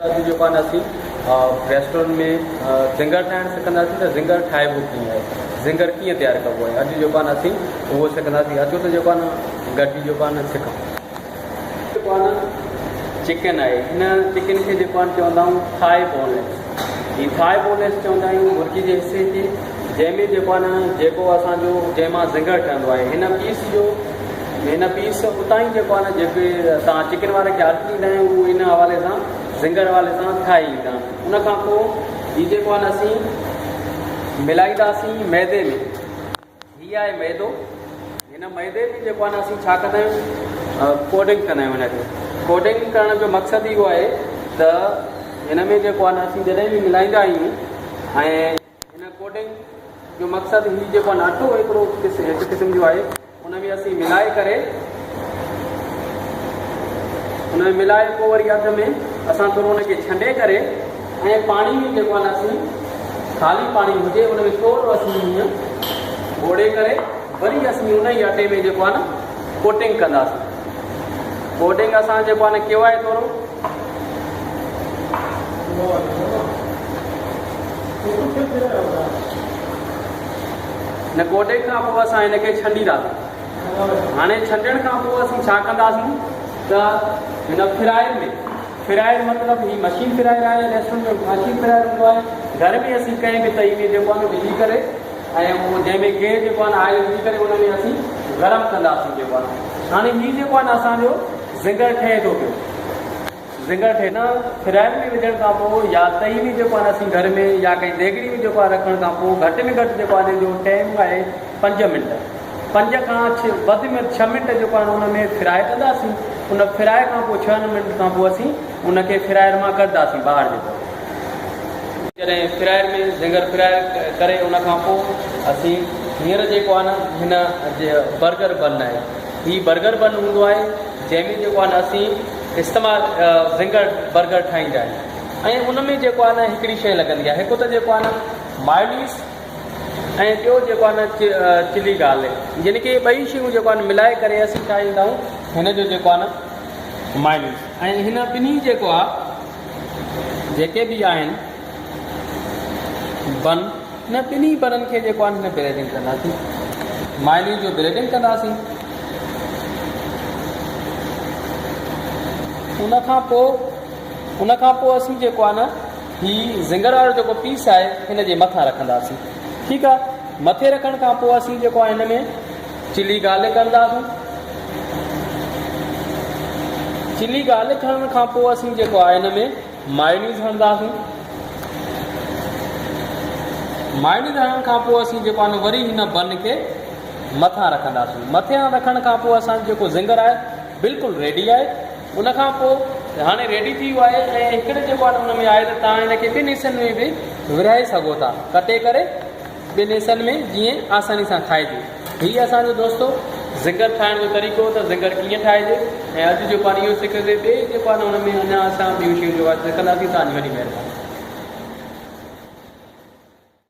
अॼु जेको आहे न असीं रेस्टोरेंट में ज़िंगर ठाहिणु सिखंदासीं त ज़िंगर ठाहिबो कीअं आहे, ज़िंगर कीअं तयारु कबो आहे। अॼु जेको आहे न असीं उहो सिखंदासीं। अचो त जेको आहे न गॾिजी जेको आहे न सिखूं। जेको आहे न चिकन आहे, हिन चिकन खे जेको आहे चवंदा आहियूं थाई बोनलेस। हीअ थाई बोनलेस चवंदा आहियूं मुर्गी जे हिसे खे, जंहिंमें जेको आहे न जेको असांजो जंहिंमां ज़िंगर ठहंदो आहे। हिन पीस उतां ई जेको आहे न जेके तव्हां चिकन वारे खे आर्डर ॾींदा आहियूं उहो इन हवाले सां ज़िंगर हवाले सां ठाहे ईंदा। उन खां पोइ हीअ जेको आहे न असीं मिलाईंदासीं मैदे में। हीअ आहे मैदो। हिन मैदे में जेको आहे न असीं छा कंदा आहियूं, कोडिंग कंदा आहियूं। हिनखे कोडिंग करण जो मक़सदु इहो आहे त हिन में जेको आहे न असीं जॾहिं बि मिलाईंदा आहियूं ऐं हिन कोडिंग जो मक़सदु हीअ जेको आहे न अटो हिकिड़ो हिकु क़िस्म जो आहे, उन में असीं मिलाए करे पोइ वरी अध में असां थोरो हुनखे छंडे करे ऐं पाणी में जेको आहे न असीं ख़ाली पाणी हुजे उन में थोरो असीं हीअं ॿोड़े करे वरी असीं उन ई अटे में जेको आहे न कोटिंग कंदासीं। कोटिंग असां जेको आहे न कयो आहे थोरो न कोटिंग खां पोइ असां हिनखे छंडींदासीं। हाणे छंडण खां पोइ असीं छा कंदासीं त हिन फ्रायर मतिलबु ही मशीन फ्रायर आहे, रेस्टोरेंट में मशीन फ्रायर हूंदो आहे। घर में असीं कंहिं बि तई में जेको आहे न विझी करे ऐं उहो जंहिंमें गेर जेको आहे न आयल विझी करे उन में असीं गरम कंदासीं जेको आहे। हाणे हीअ जेको आहे न असांजो ज़िंगर ठहे थो पियो। ज़िंगर ठहे न फ्रायर में विझण खां पोइ या तई में जेको आहे न असीं घर में या कंहिं देगड़ी में जेको आहे रखण खां पोइ घटि में घटि जेको आहे जो टाइम आहे 5 मिंट, 5 खां वधि में 6 मिंट जेको आहे हुन में फ्राए कंदासीं। उन फ्राए खां पोइ 6 मिंट खां पोइ असीं उनखे फ्रायर मां कढंदासीं ॿाहिरि। जेको जॾहिं फ्रायर में ज़िंगर फ्रायर करे उन खां पोइ असीं हींअर जेको आहे न हिन बर्गर बन आहे, हीअ बर्गर बन हूंदो आहे जंहिंमें जेको आहे न असीं इस्तेमालु ज़िंगर बर्गर ठाहींदा आहियूं। ऐं उन में जेको आहे न हिकिड़ी शइ लॻंदी आहे, हिकु त जेको आहे न मायोनीज़ ऐं ॿियो जेको आहे न चिली गार्लिक, यानी की ॿई शयूं जेको आहे न मिलाए करे असीं ठाहींदा आहियूं हिन जो जेको आहे न मायोनीज़। ऐं हिन ॿिन्ही जेको आहे जेके बि आहिनि बन, हिन ॿिन्ही बननि खे जेको आहे हिन ब्रेडिंग कंदासीं, मायोनीज़ जो ब्रेडिंग कंदासीं। उन खां पोइ असीं जेको आहे न हीअ ज़िंगर वारो जेको पीस आहे हिन जे मथां रखंदासीं। ठीकु आहे, मथे रखण खां पोइ असीं जेको आहे हिन में चिली गार्लिक कंदासीं। चिली गार्लिक हणण खां पोइ असीं जेको आहे हिन में मायोनीज़ हणंदासीं। मायोनीज़ हणण खां पोइ असीं जेको आहे न वरी हिन बन खे मथां रखंदासीं। मथे रखण खां पोइ असांजो जेको ज़िंगर आहे बिल्कुलु रेडी आहे। उन खां पोइ हाणे रेडी थी वियो आहे ऐं हिकिड़े जेको आहे हुन में आहे त तव्हां हिनखे 2 हिसनि में बि विरहाए सघो था, कटे करे 2 हिसनि में जीअं आसानी सां खाइजे। हीअ असांजो दोस्तो ज़िंगर ठाहिण जो तरीक़ो त ज़िंगर कीअं ठाहिजे। ऐं अॼु जेको आहे इहो सिखंदे ॿिए जेको आहे न हुन में अञा असां ॿियूं शयूं जो आहे सिखंदासीं। तव्हांजी वॾी महिरबानी।